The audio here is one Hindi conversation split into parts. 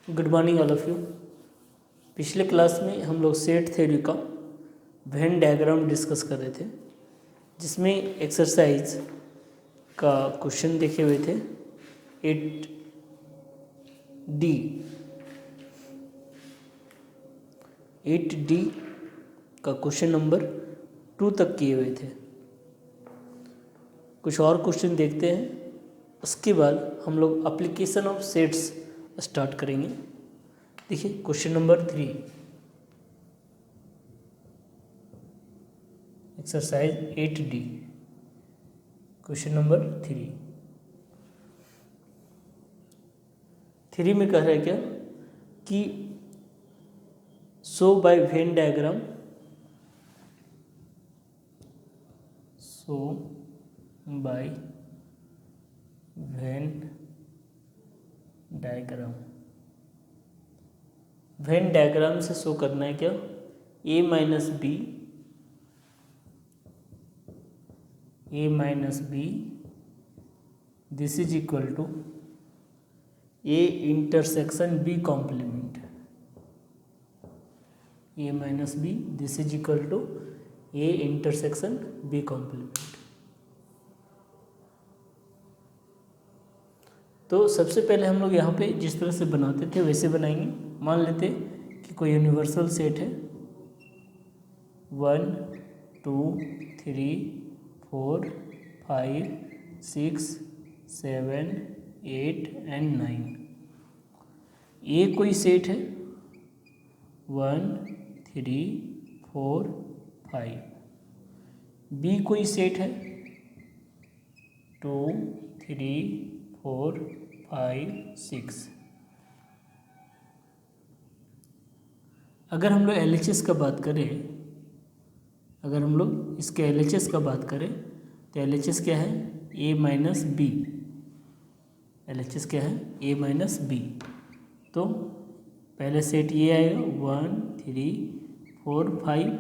Good morning all of you. पिछले क्लास में हम लोग सेट थ्योरी का वेन डायग्राम डिस्कस कर रहे थे, जिसमें एक्सरसाइज का क्वेश्चन देखे हुए थे 8D। 8D का क्वेश्चन नंबर 2 तक किए हुए थे। कुछ और क्वेश्चन देखते हैं, उसके बाद हम लोग एप्लीकेशन ऑफ सेट्स स्टार्ट करेंगे। देखिए question number 3, exercise 8D, question number 3 में कह रहा है क्या कि show by Venn diagram, show by Venn diagram. Venn diagram से शो करना है क्या, a minus B this is equal to a intersection b complement. a minus B this is equal to a intersection b complement. तो सबसे पहले हम लोग यहाँ पे जिस तरह से बनाते थे वैसे बनाएंगे। मान लेते कि कोई यूनिवर्सल सेट है 1 2 3 4 5 6 7 8 एंड 9। ए कोई सेट है 1 3 4 5। बी कोई सेट है 2 3 4 5 6। अगर हम लोग LHS का बात करें, अगर हम लोग इसके LHS का बात करें तो LHS क्या है, a माइनस बी। LHS क्या है, a माइनस बी। तो पहले सेट ये आएगा 1 3 4 5।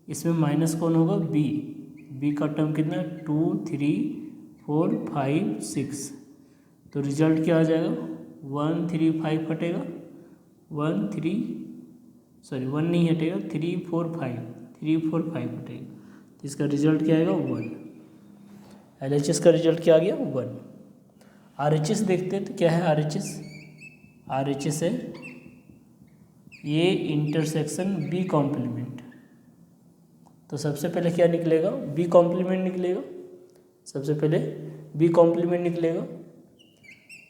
इसमें माइनस कौन होगा, b का टर्म कितना 2 3 4 5 6। तो रिजल्ट क्या आ जाएगा 1 3 5 हटेगा, 1 नहीं हटेगा, 3 4 5 हटेगा। तो इसका रिजल्ट क्या आएगा 1। LHS का रिजल्ट क्या आ गया 1। RHS देखते हैं तो क्या है RHS है A इंटरसेक्शन B कॉम्प्लीमेंट। तो सबसे पहले क्या निकलेगा, B कॉम्प्लीमेंट निकलेगा। सबसे पहले B कॉम्प्लीमेंट निकलेगा।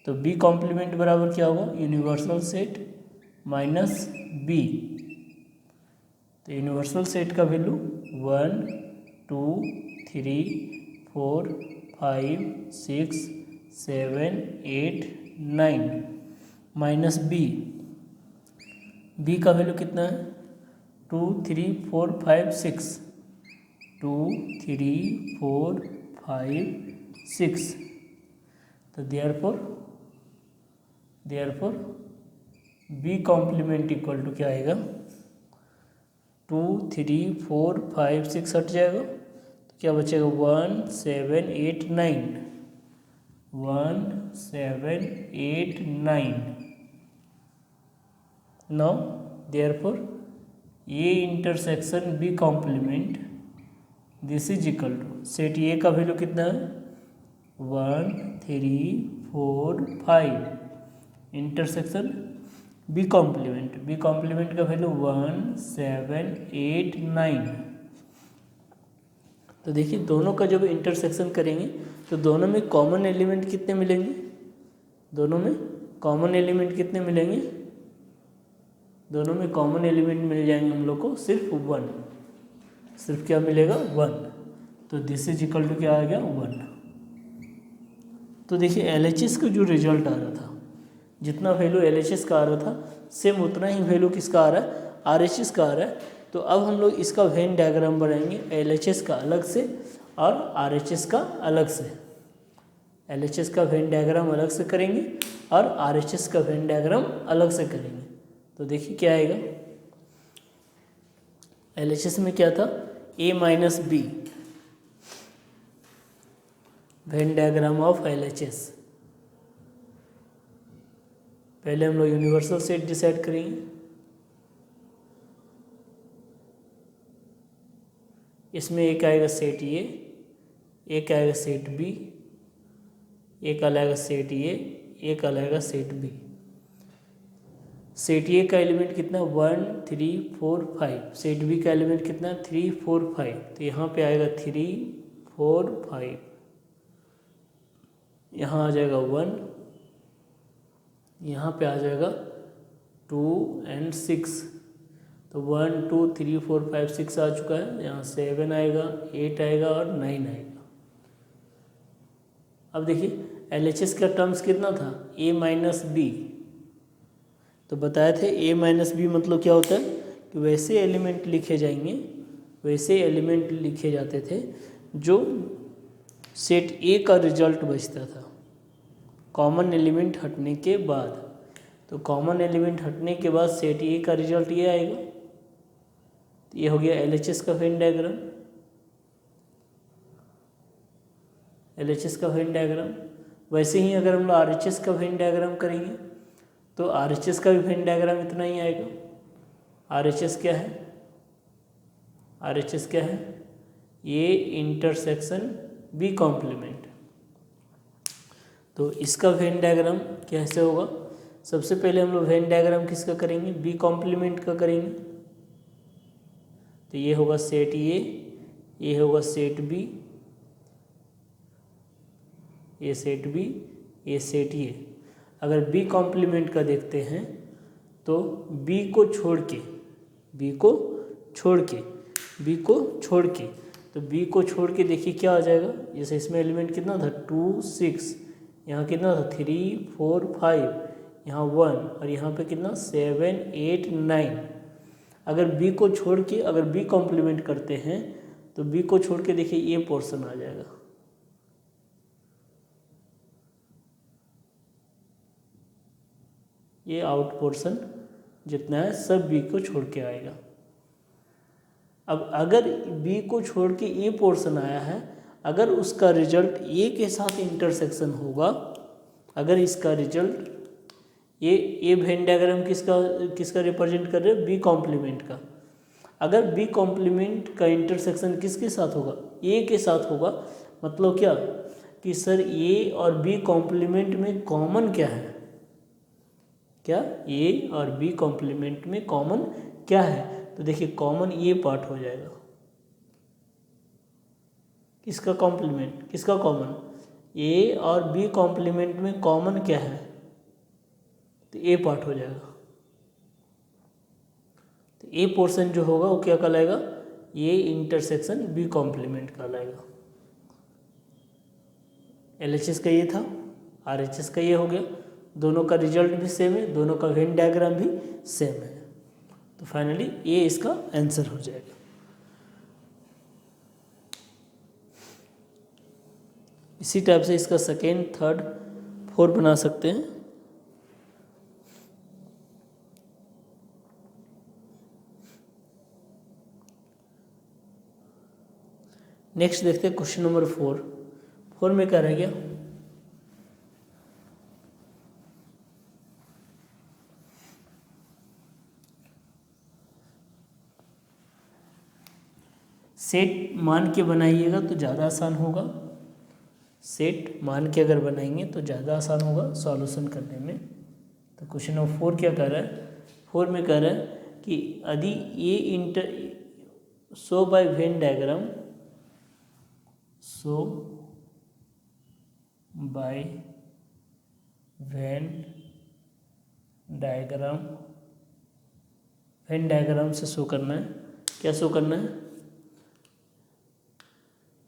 तो B कॉम्प्लीमेंट बराबर क्या होगा, यूनिवर्सल सेट माइनस B। तो यूनिवर्सल सेट का वैल्यू 1 2 3 4 5 6 7 8 9 माइनस बी का वैल्यू कितना है 2 3 4 5 6। 2 3 4 5 6। तो therefore B complement equal to क्या आएगा 2 3 4 5 6 हट जाएगा। तो क्या बचेगा 1 7 8 9। 1 7 8 9। Now therefore A intersection B complement this is equal to set A का वैल्यू कितना है 1 3 4 5 इंटरसेक्शन बी कॉम्प्लीमेंट का वैल्यू 1 7 8 9। तो देखिए दोनों का जब इंटरसेक्शन करेंगे तो दोनों में कॉमन एलिमेंट कितने मिलेंगे, दोनों में कॉमन एलिमेंट कितने मिलेंगे, दोनों में कॉमन एलिमेंट मिल जाएंगे हम लोग को सिर्फ 1। सिर्फ क्या मिलेगा 1। तो दिस इज इक्वल टू क्या आ गया 1। तो देखिए LHS का जो रिजल्ट आ रहा था, जितना वैल्यू LHS का आ रहा था सेम उतना ही वैल्यू किसका आ रहा है RHS का आ रहा है। तो अब हम लोग इसका वेन डायग्राम बनाएंगे, LHS का अलग से और RHS का अलग से। LHS का वेन डायग्राम अलग से करेंगे और RHS का वेन डायग्राम अलग से करेंगे। तो देखिए क्या आएगा, LHS में क्या था a minus B, Venn diagram of LHS। पहले हम लोग यूनिवर्सल सेट डिसाइड करेंगे। इसमें एक आएगा सेट ए, एक आएगा सेट बी, एक आएगा सेट ए, एक आएगा सेट बी। सेट ए का एलिमेंट कितना 1 3 4 5, सेट बी का एलिमेंट कितना 3 4 5, तो यहाँ पे आएगा 3 4 5, यहाँ आ जाएगा 1, यहाँ पे आ जाएगा 2 और 6, तो 1 2 3 4 5 6 आ चुका है। यहाँ 7 आएगा, 8 आएगा और 9 आएगा। अब देखिए LHS का टर्म्स कितना था a माइनस बी, तो बताए थे a माइनस बी मतलब क्या होता है कि वैसे एलिमेंट लिखे जाएंगे, वैसे एलिमेंट लिखे जाते थे जो सेट ए का रिजल्ट बचता था कॉमन एलिमेंट हटने के बाद। तो कॉमन एलिमेंट हटने के बाद सेट ए का रिजल्ट ये आएगा। तो ये हो गया LHS का वेन डायग्राम, LHS का वेन डायग्राम। वैसे ही अगर हम लोग RHS का वेन डायग्राम करेंगे तो RHS का भी वेन डायग्राम इतना ही आएगा। RHS क्या है, RHS क्या है, ए इंटरसेक्शन बी कॉम्प्लीमेंट। तो इसका वेन डायग्राम कैसे होगा, सबसे पहले हम लोग वेन डायग्राम किसका करेंगे, बी कॉम्प्लीमेंट का करेंगे। तो ये होगा सेट ए, ये होगा सेट बी, ये सेट बी, ये सेट ए। अगर बी कॉम्प्लीमेंट का देखते हैं तो बी को छोड़ के, बी को छोड़ के, बी को छोड़ के, तो बी को छोड़ के देखिए क्या आ जाएगा। जैसे इसमें एलिमेंट कितना था 2 6, यहाँ कितना था 3 4 5, यहाँ 1 और यहाँ पे कितना 7 8 9। अगर बी को छोड़ के अगर बी कॉम्प्लीमेंट करते हैं तो बी को छोड़ के देखिए ये पोर्शन आ जाएगा, ये आउट पोर्शन जितना है सब बी को छोड़ के आएगा। अब अगर बी को छोड़ के ए पोर्शन आया है, अगर उसका रिजल्ट ए के साथ इंटरसेक्शन होगा, अगर इसका रिजल्ट ये वेन डायग्राम किसका रिप्रेजेंट कर रहे हैं, बी कॉम्प्लीमेंट का। अगर बी कॉम्प्लीमेंट का इंटरसेक्शन किसके साथ होगा, ए के साथ होगा, मतलब क्या कि सर ए और बी कॉम्प्लीमेंट में कॉमन क्या है, क्या ए और बी कॉम्प्लीमेंट में कॉमन क्या है, तो देखिए कॉमन ये पार्ट हो जाएगा। किसका कॉम्प्लीमेंट, किसका कॉमन, ए और बी कॉम्प्लीमेंट में कॉमन क्या है, तो ए पार्ट हो जाएगा। तो ए पोर्शन जो होगा वो क्या कहलाएगा, ए इंटरसेक्शन बी कॉम्प्लीमेंट कहलाएगा। LHS का ये था, RHS का ये हो गया। दोनों का रिजल्ट भी सेम है, दोनों का वेन डायग्राम भी सेम है, तो फाइनली ये इसका आंसर हो जाएगा। इसी टाइप से इसका सेकेंड, थर्ड, फोर्थ बना सकते हैं। नेक्स्ट देखते हैं क्वेश्चन नंबर 4 में क्या रह गया, सेट मान के बनाइएगा तो ज़्यादा आसान होगा, सेट मान के अगर बनाएंगे तो ज़्यादा आसान होगा सॉल्यूशन करने में। तो क्वेश्चन नंबर 4 क्या कर रहा है, 4 में कह रहा है कि यदि ये इंटर show by Venn diagram, show by Venn diagram, Venn diagram से शो करना है, क्या शो करना है,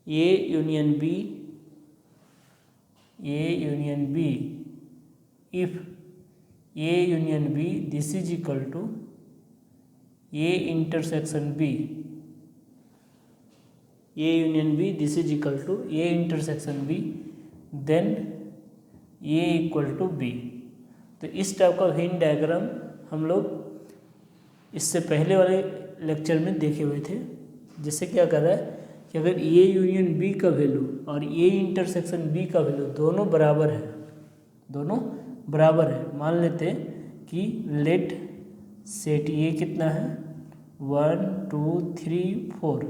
A union B, A union B if A union B this is equal to A intersection B, A union B this is equal to A intersection B, then A equal to B. तो इस टाइप का वेन डायग्राम हम लोग इससे पहले वाले लेक्चर में देखे हुए थे। जिससे क्या कर रहा है कि अगर ए यूनियन बी का वैल्यू और ए इंटरसेक्शन बी का वैल्यू दोनों बराबर है, दोनों बराबर है, मान लेते हैं कि लेट सेट ए कितना है 1 2 3 4,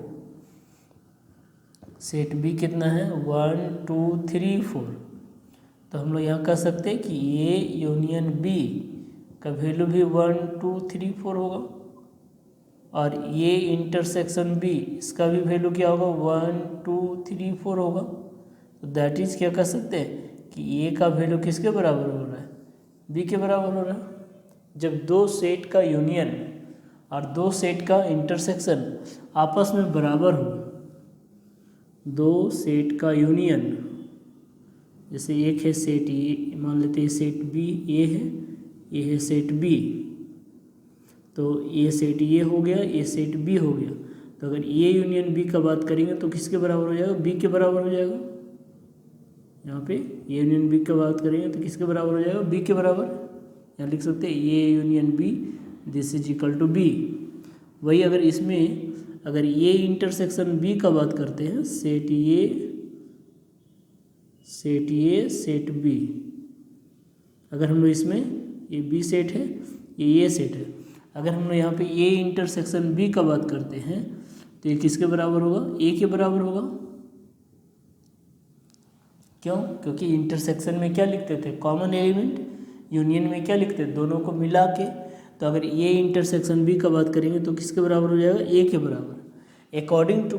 सेट बी कितना है 1 2 3 4। तो हम लोग यहाँ कह सकते हैं कि ए यूनियन बी का वैल्यू भी 1 2 3 4 होगा, और ये इंटरसेक्शन बी इसका भी वैल्यू क्या होगा 1 2 3 4 होगा। तो दैट इज क्या कह सकते हैं कि ए का वैल्यू किसके बराबर हो रहा है, बी के बराबर हो रहा है। जब दो सेट का यूनियन और दो सेट का इंटरसेक्शन आपस में बराबर हो, दो सेट का यूनियन, जैसे एक है सेट ए, मान लेते हैं सेट बी ए है, ये है सेट बी, तो ये सेट ए हो गया, ये सेट बी हो गया। तो अगर ए यूनियन बी का बात करेंगे तो किसके बराबर हो जाएगा, बी के बराबर हो जाएगा। यहाँ पे ए यूनियन बी की बात करेंगे तो किसके बराबर हो जाएगा, बी के बराबर। यहाँ लिख सकते हैं A union B this is equal to B. वही अगर इसमें अगर ए इंटरसेक्शन बी का बात करते हैं, सेट ए सेट बी, अगर हम लोग इसमें ये बी सेट है, ये ए सेट है, अगर हम लोग यहाँ पे ए इंटरसेक्शन बी का बात करते हैं तो ये किसके बराबर होगा, ए के बराबर होगा। क्यों, क्योंकि इंटरसेक्शन में क्या लिखते थे, कॉमन एलिमेंट, यूनियन में क्या लिखते थे, दोनों को मिला के। तो अगर ए इंटरसेक्शन बी का बात करेंगे तो किसके बराबर हो जाएगा, ए के बराबर। अकॉर्डिंग टू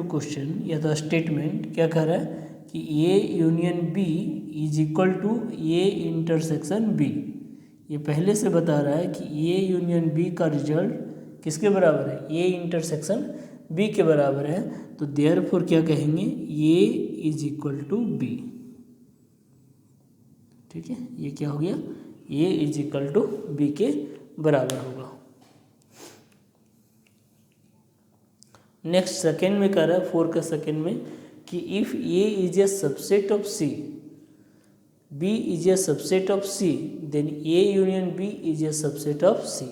क्वेश्चन या तो स्टेटमेंट क्या कह रहा है कि A union B is equal to A intersection B. ये पहले से बता रहा है कि ए यूनियन बी का रिजल्ट किसके बराबर है, ए इंटरसेक्शन बी के बराबर है। तो देयरफॉर क्या कहेंगे, ए इज इक्वल टू बी। ठीक है, ये क्या हो गया, ए इज इक्वल टू बी के बराबर होगा। नेक्स्ट सेकेंड में कह रहा है 4 का सेकेंड में कि if A is a subset of C, B is a subset of C, then A union B is a subset of C.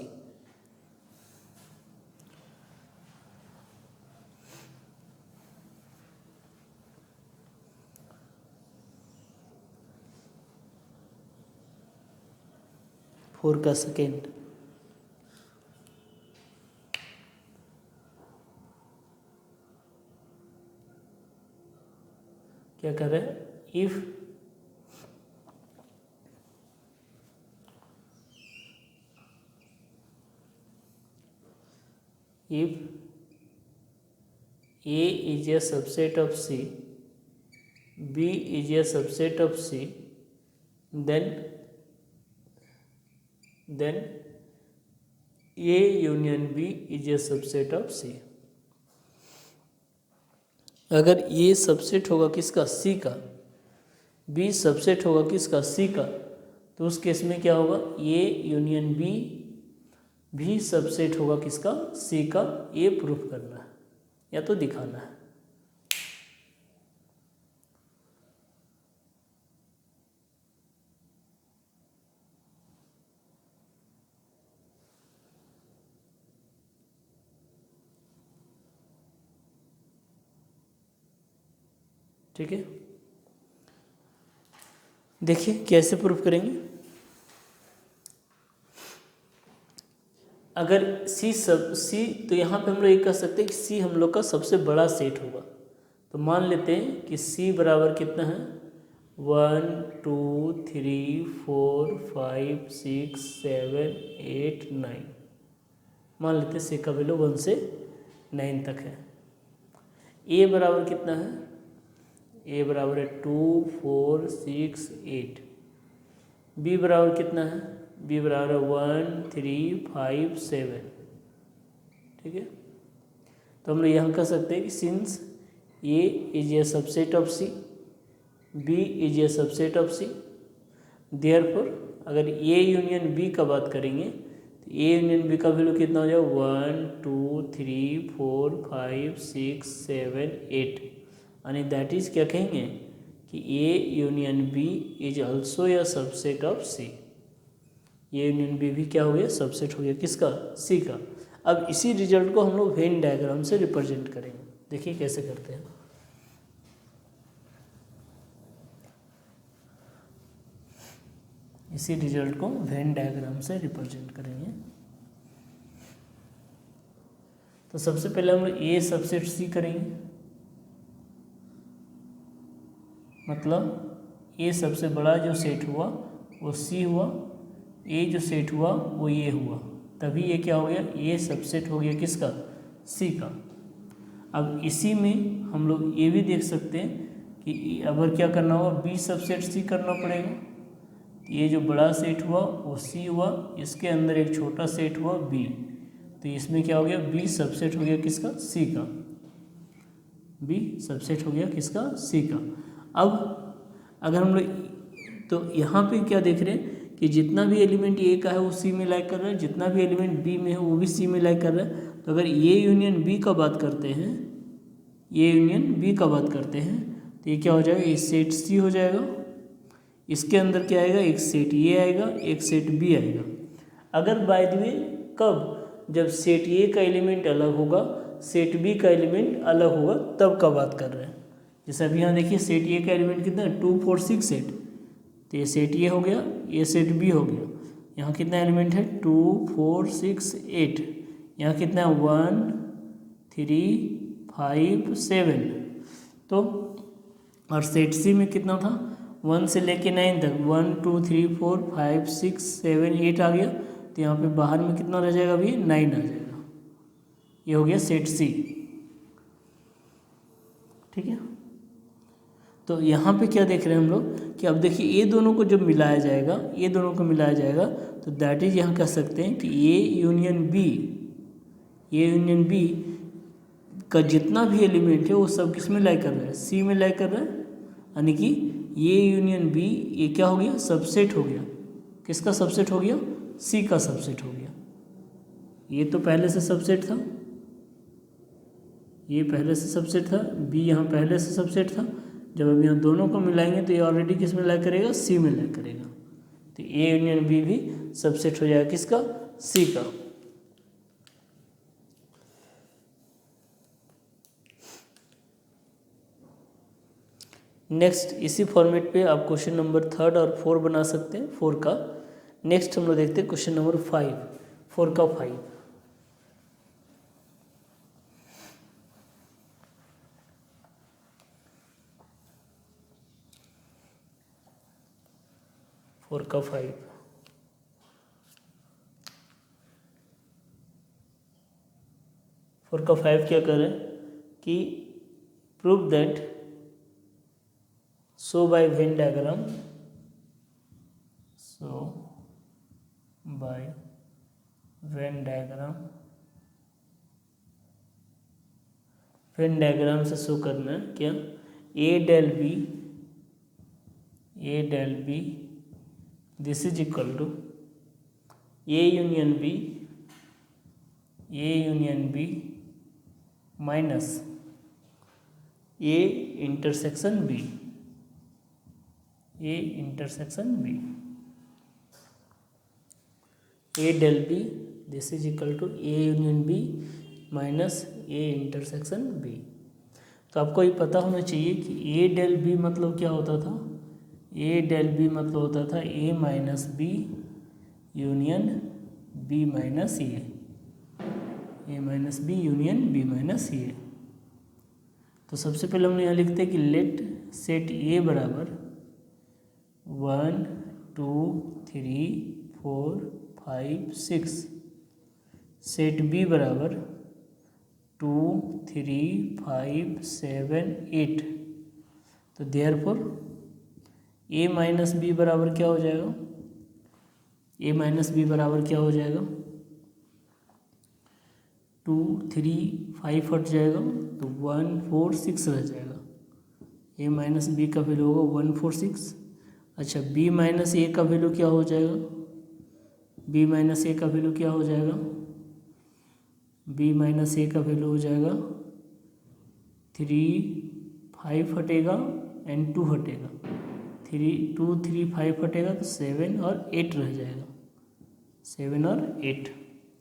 Four का सेकेंड क्या कर रहे हैं, if A is a subset of C, B is a subset of C, then A union B is a subset of C। अगर A सबसेट होगा किसका, C का, B सबसेट होगा किसका, C का, तो उस केस में क्या होगा, A यूनियन B भी सबसेट होगा किसका, C का। ये प्रूफ करना है या तो दिखाना है। ठीक है, देखिए कैसे प्रूफ करेंगे। अगर सी तो यहाँ पे हम लोग ये कह सकते हैं कि सी हम लोग का सबसे बड़ा सेट होगा। तो मान लेते हैं कि सी बराबर कितना है 1 2 3 4 5 6 7 8 9, मान लेते हैं सी का वैल्यू 1 से 9 तक है। ए बराबर कितना है, ए बराबर है 2 4 6 8। बी बराबर कितना है, बी बराबर है 1 3 5 7। ठीक है, तो हम लोग यहाँ कह सकते हैं कि since A is a subset of C, B is a subset of C, therefore अगर ए यूनियन बी का बात करेंगे तो ए यूनियन बी का वैल्यू कितना हो जाएगा 1 2 3 4 5 6 7 8। यानी दैट इज क्या कहेंगे कि A union B is also a subset of C. A union B भी क्या हो गया, सबसेट हो गया किसका, सी का। अब इसी रिजल्ट को हम लोग वेन डायग्राम से रिप्रेजेंट करेंगे। देखिए कैसे करते हैं। इसी रिजल्ट को वेन डायग्राम से रिप्रेजेंट करेंगे। तो सबसे पहले हम लोग ए सबसेट सी करेंगे, मतलब ए सबसे बड़ा जो सेट हुआ वो सी हुआ, ए जो सेट हुआ वो ये हुआ, तभी ये क्या हो गया, ए सबसेट हो गया किसका, सी का। अब इसी में हम लोग ये भी देख सकते हैं कि अगर क्या करना होगा, बी सबसेट सी करना पड़ेगा। ये जो बड़ा सेट हुआ वो सी हुआ, इसके अंदर एक छोटा सेट हुआ बी, तो इसमें क्या हो गया, बी सबसेट हो गया किसका, सी का, बी सबसेट हो गया किसका, सी का। अब अगर हम लोग, तो यहाँ पे क्या देख रहे हैं कि जितना भी एलिमेंट ए का है वो सी में लाइक कर रहा है, जितना भी एलिमेंट बी में है वो भी सी में लाइक कर रहा है। तो अगर ए यूनियन बी का बात करते हैं, ए यूनियन बी का बात करते हैं, तो ये क्या हो जाएगा, ये सेट सी हो जाएगा। इसके अंदर क्या आएगा, एक सेट ए आएगा, एक सेट बी आएगा। अगर बाय द वे कब, जब सेट ए का एलिमेंट अलग होगा, सेट बी का एलिमेंट अलग होगा, तब का बात कर रहे हैं। जैसे अभी यहाँ देखिए सेट ए का एलिमेंट कितना है, 2 4 6 सेट, तो ये सेट ए हो गया, ये सेट बी हो गया। यहाँ कितना एलिमेंट है, 2 4 6 8, यहाँ कितना है 1 3 5 7। तो और सेट सी में कितना था, 1 से लेके 9 तक, 1 2 3 4 5 6 7 8 आ गया, तो यहाँ पे बाहर में कितना रह जाएगा, अभी 9 आ जाएगा। ये हो गया सेट सी, ठीक है। तो यहाँ पे क्या देख रहे हैं हम लोग कि अब देखिए ये दोनों को जब मिलाया जाएगा, ये दोनों को मिलाया जाएगा, तो दैट इज यहाँ कह सकते हैं कि A union B, A union B का जितना भी एलिमेंट है वो सब किस में लाइक कर रहा है, सी में लाइक कर रहा है। यानी कि ए यूनियन बी ये क्या हो गया, सबसेट हो गया, किसका सबसेट हो गया, सी का सबसेट हो गया। ये तो पहले से सबसेट था, ये पहले से सबसेट था, बी यहाँ पहले से सबसेट था। जब अब यहाँ दोनों को मिलाएंगे तो ये ऑलरेडी किस में लाइक करेगा, सी में लाइक करेगा, तो ए यूनियन बी भी सबसेट हो जाएगा किसका, सी का। नेक्स्ट इसी फॉर्मेट पे आप क्वेश्चन नंबर 3 और 4 बना सकते हैं, 4 का। नेक्स्ट हम लोग देखते हैं क्वेश्चन नंबर 5, 4 का 5। फोर का 5, फोर का 5 क्या कर रहे हैं कि prove that show by Venn diagram, show by Venn diagram, Venn diagram से शो करना है क्या, A del B, A del B this is equal to A union B, A union B minus A intersection B, A intersection B, A del B this is equal to A union B minus A intersection B. तो आपको ये पता होना चाहिए कि ए डेल बी मतलब क्या होता था, ए डेल बी मतलब होता था A minus B union B minus A, A minus B union B minus A. तो सबसे पहले हम यहाँ लिखते हैं कि लेट सेट ए बराबर 1 2 3 4 5 6, सेट बी बराबर 2 3 5 7 8। तो देयरफॉर ए माइनस बी बराबर क्या हो जाएगा, ए माइनस बी बराबर क्या हो जाएगा, 2 3 5 हट जाएगा, तो 1 4 6 रह जाएगा। ए माइनस बी का वैल्यू होगा 1 4 6। अच्छा बी माइनस ए का वैल्यू क्या हो जाएगा, बी माइनस ए का वैल्यू क्या हो जाएगा, बी माइनस ए का वैल्यू हो जाएगा 3 5 हटेगा एंड 2 हटेगा, 2 3 5 हटेगा तो 7 और 8 रह जाएगा, 7 और 8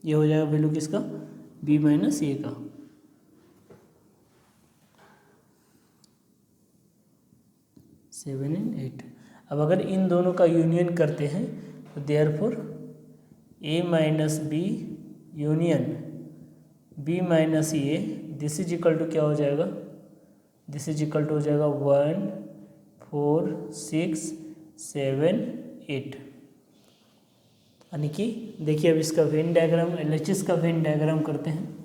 ये हो जाएगा वैल्यू किसका, बी माइनस ए का। Seven and 8। अब अगर इन दोनों का यूनियन करते हैं तो therefore A minus B union B minus A, this is equal to क्या हो जाएगा, दिस इज इक्वल टू हो जाएगा 1 4 6 7 8। यानी कि देखिए अब इसका वेन डायग्राम, एलएचएस का वेन डायग्राम करते हैं।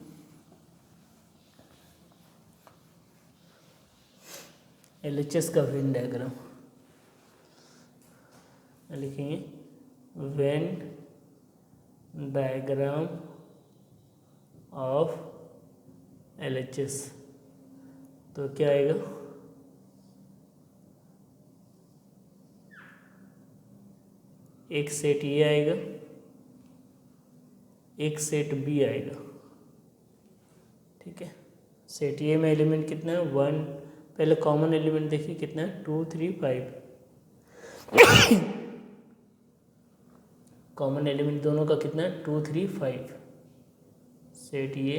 एलएचएस का वेन डायग्राम लिखेंगे, वेन डायग्राम ऑफ एलएचएस, तो क्या आएगा, एक सेट ये आएगा, एक सेट बी आएगा। ठीक है, सेट ए में एलिमेंट कितना है 1, पहले कॉमन एलिमेंट देखिए कितना है 2 3 5। कॉमन एलिमेंट दोनों का कितना है 2 3 5। सेट ए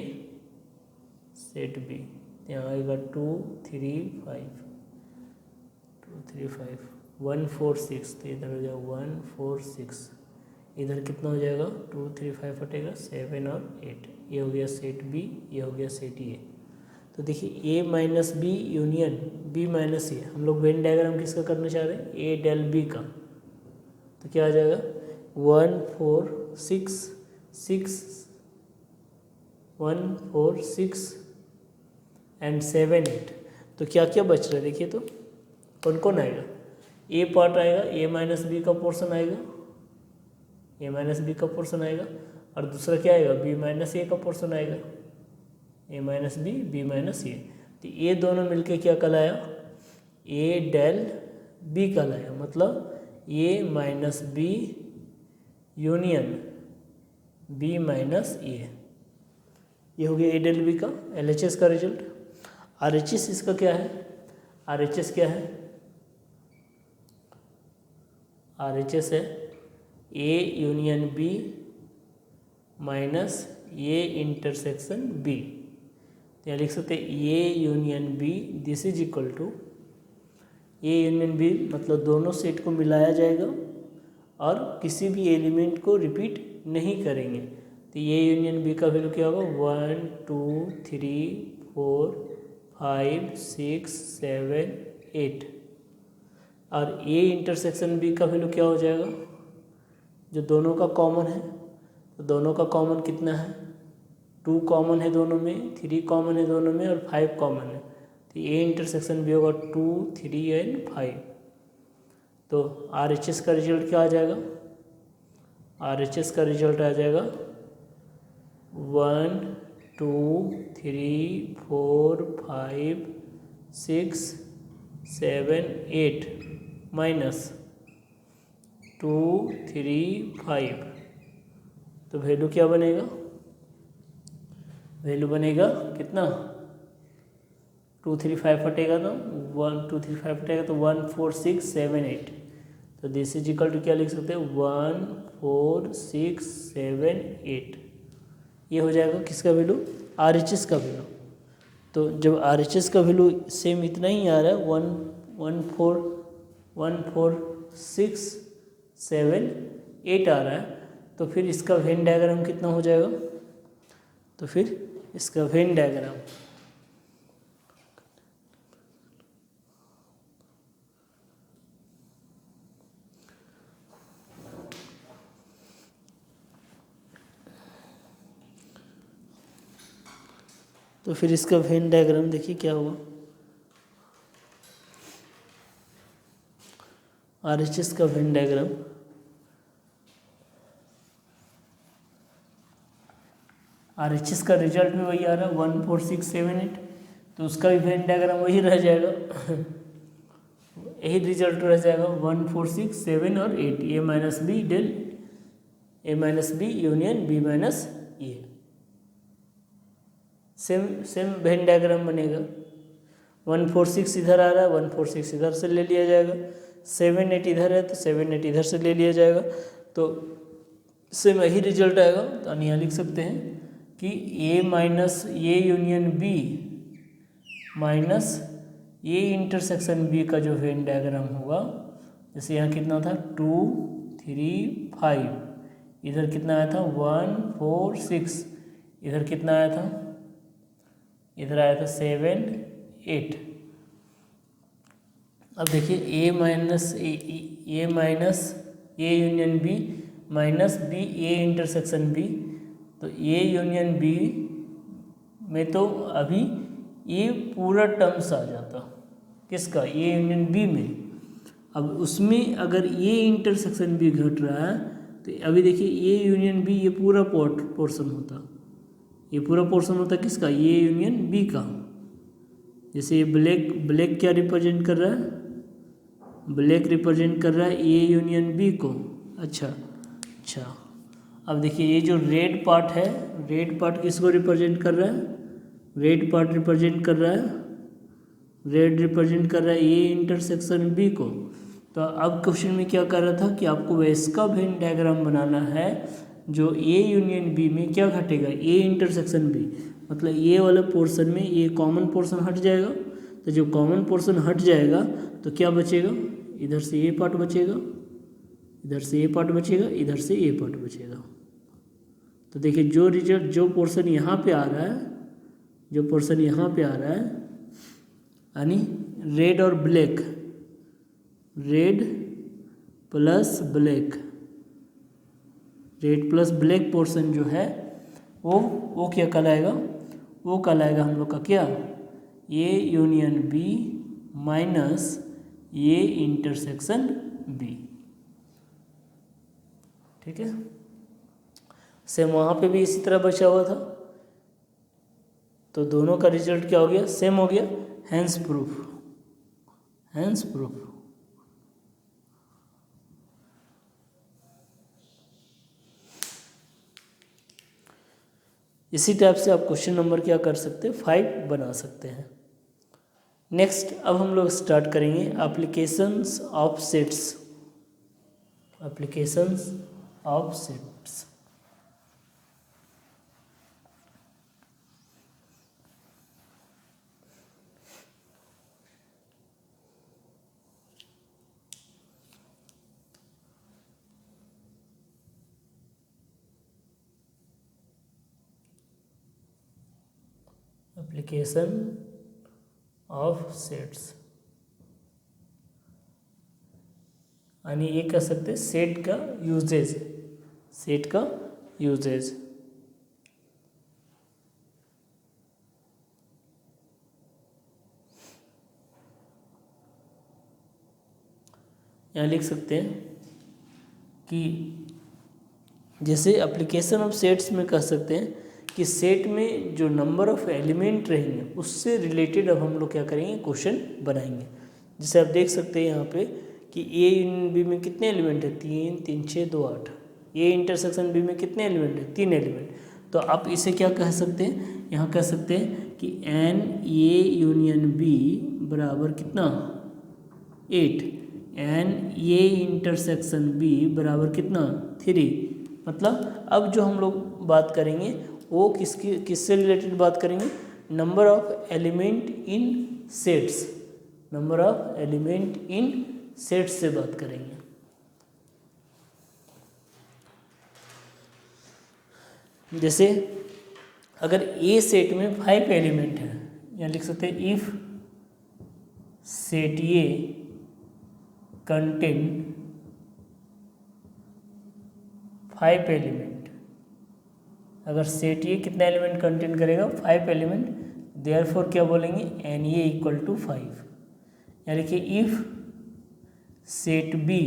सेट बी, यहाँ आएगा 2 3 5 2 3 5 1 4 6, तो इधर हो जाएगा 1 4 6, इधर कितना हो जाएगा 2 3 5 हटेगा 7 और 8। ये हो गया सेट बी, ये हो गया सेट ए। तो देखिए A minus B union B minus A, हम लोग वेन डायग्राम किसका करना चाह रहे हैं, ए डेल बी का। तो क्या आ जाएगा 1 4 6 6 1 4 6 एंड 7 8। तो क्या क्या बच रहा है देखिए, तो कौन कौन आएगा, ए पार्ट आएगा, ए माइनस बी का पोर्शन आएगा, ए माइनस बी का पोर्शन आएगा, और दूसरा क्या आएगा बी माइनस ए का पोर्शन आएगा, ए minus B B minus A. तो ये दोनों मिलके क्या कहलाया, ए डेल बी कहलाया, मतलब A minus B union B minus A. ये हो गया ए डेल बी का एलएचएस का रिजल्ट। आरएचएस इसका क्या है, आरएचएस क्या है, आरएचएस है A union B minus A intersection B. यहाँ लिख सकते हैं A union B, this is equal to A union B, मतलब दोनों सेट को मिलाया जाएगा और किसी भी एलिमेंट को रिपीट नहीं करेंगे। तो ए यूनियन बी का वैल्यू क्या होगा 1 2 3 4 5 6 7 8, और ए इंटरसेक्शन बी का वैल्यू क्या हो जाएगा, जो दोनों का कॉमन है, तो दोनों का कॉमन कितना है 2 कॉमन है दोनों में, 3 कॉमन है दोनों में, और 5 कॉमन है। तो ए इंटरसेक्शन भी होगा 2 3 एंड 5। तो आरएचएस का रिजल्ट क्या आ जाएगा, आरएचएस का रिजल्ट आ जाएगा 1 2 3 4 5 6 7 8 माइनस 2 3 5। तो वैल्यू क्या बनेगा, वैल्यू बनेगा कितना 2 3 5 हटेगा तो 1 2 3 5 हटेगा तो 1 4 6 7 8। तो दिस इज इक्वल टू क्या लिख सकते हैं 1 4 6 7 8। ये हो जाएगा किसका वैल्यू, आरएचएस का वैल्यू। तो जब आरएचएस का वैल्यू सेम इतना ही आ रहा है 1 4 6 7 8 आ रहा है, तो फिर इसका वेन डायग्राम कितना हो जाएगा, तो फिर इसका वेन डायग्राम तो फिर इसका वेन डायग्राम देखिए क्या होगा, आरएचएस का वेन डायग्राम, आरएचएस का रिजल्ट भी वही आ रहा है 1 4 6 7 8, तो उसका भी वेन डायग्राम वही रह जाएगा। यही रिजल्ट रह जाएगा 1 4 6 7 और 8, A minus B del A minus B union B minus A. Same Venn diagram बनेगा। 1 4 6 इधर आ रहा है, 1 4 6 इधर से ले लिया जाएगा, 7 8 इधर है तो 7 8 इधर से ले लिया जाएगा, तो सेम यही रिजल्ट आएगा। तो यहाँ लिख सकते हैं कि A minus A union B minus A intersection B का जो वेन डायग्राम होगा जैसे यहाँ कितना था 2 3 5, इधर कितना आया था 1 4 6, इधर कितना आया था, इधर आया था 7 8। अब देखिए A minus A union B minus B A intersection B, तो ए यूनियन बी में तो अभी ये पूरा टर्म्स आ जाता, किसका, ए यूनियन बी में। अब उसमें अगर ए इंटरसेक्शन बी घट रहा है तो अभी देखिए ए यूनियन बी ये पूरा पोर्शन होता, ये पूरा पोर्शन होता किसका, ए यूनियन बी का। जैसे ये ब्लैक क्या रिप्रेजेंट कर रहा है, ब्लैक रिप्रेजेंट कर रहा है ए यूनियन बी को। अच्छा, अब देखिए ये जो रेड पार्ट है, रेड पार्ट किसको रिप्रेजेंट कर रहा है, रेड पार्ट रिप्रेजेंट कर रहा है, रेड रिप्रेजेंट कर रहा है ए इंटरसेक्शन बी को। तो अब क्वेश्चन में क्या कर रहा था कि आपको वैसा वेन डायग्राम बनाना है जो ए यूनियन बी में क्या घटेगा, ए इंटरसेक्शन बी, मतलब ए वाला पोर्शन में ये कॉमन पोर्शन हट जाएगा, तो जो कॉमन पोर्शन हट जाएगा तो क्या बचेगा, इधर से ए पार्ट बचेगा, इधर से ए पार्ट बचेगा, इधर से ए पार्ट बचेगा। तो देखिए जो रिजल्ट, जो पोर्शन यहाँ पे आ रहा है, जो पोर्शन यहाँ पे आ रहा है, यानी रेड और black, red plus black, red plus black portion जो है वो क्या कहलाएगा, वो कहलाएगा हम लोग का क्या, A union B minus A intersection B. ठीक है, सेम वहाँ पे भी इसी तरह बचा हुआ था, तो दोनों का रिजल्ट क्या हो गया, सेम हो गया, हैंस प्रूफ, हैंस प्रूफ। इसी टाइप से आप क्वेश्चन नंबर क्या कर सकते हैं, 5 बना सकते हैं। नेक्स्ट अब हम लोग स्टार्ट करेंगे applications of sets, applications of sets. Application of sets, यानी ये कह सकते हैं सेट का यूजेज, सेट का यूजेज। यहाँ लिख सकते हैं कि जैसे एप्लीकेशन ऑफ सेट्स में कह सकते हैं कि सेट में जो नंबर ऑफ एलिमेंट रहेंगे उससे रिलेटेड अब हम लोग क्या करेंगे, क्वेश्चन बनाएंगे। जैसे आप देख सकते हैं यहाँ पे कि ए यूनियन बी में कितने एलिमेंट है, 3 3 6 2 8, ए इंटरसेक्शन बी में कितने एलिमेंट है, 3 एलिमेंट। तो आप इसे क्या कह सकते हैं, यहाँ कह सकते हैं कि एन ए यूनियन बी बराबर कितना 8, एन ए इंटरसेक्शन बी बराबर कितना 3। मतलब अब जो हम लोग बात करेंगे वो किससे रिलेटेड बात करेंगे, number of element in sets, number of element in sets से बात करेंगे। जैसे अगर ए सेट में 5 एलिमेंट है, यहाँ लिख सकते हैं if set A contain 5 element, अगर सेट ये कितना एलिमेंट कंटेन करेगा, 5 एलिमेंट, देयरफॉर क्या बोलेंगे, एन ए इक्वल टू 5। यानी कि if set B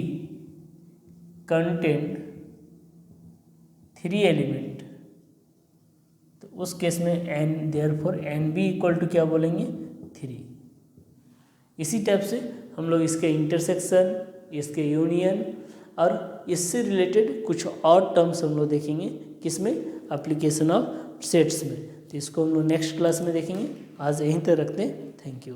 contain 3 element, तो उस केस में N, therefore N B equal to क्या बोलेंगे 3। इसी टाइप से हम लोग इसके इंटरसेक्शन, इसके यूनियन और इससे रिलेटेड कुछ और टर्म्स हम लोग देखेंगे, किसमें, एप्लीकेशन ऑफ सेट्स में। तो इसको हम लोग नेक्स्ट क्लास में देखेंगे। आज यहीं तक रखते हैं। Thank you.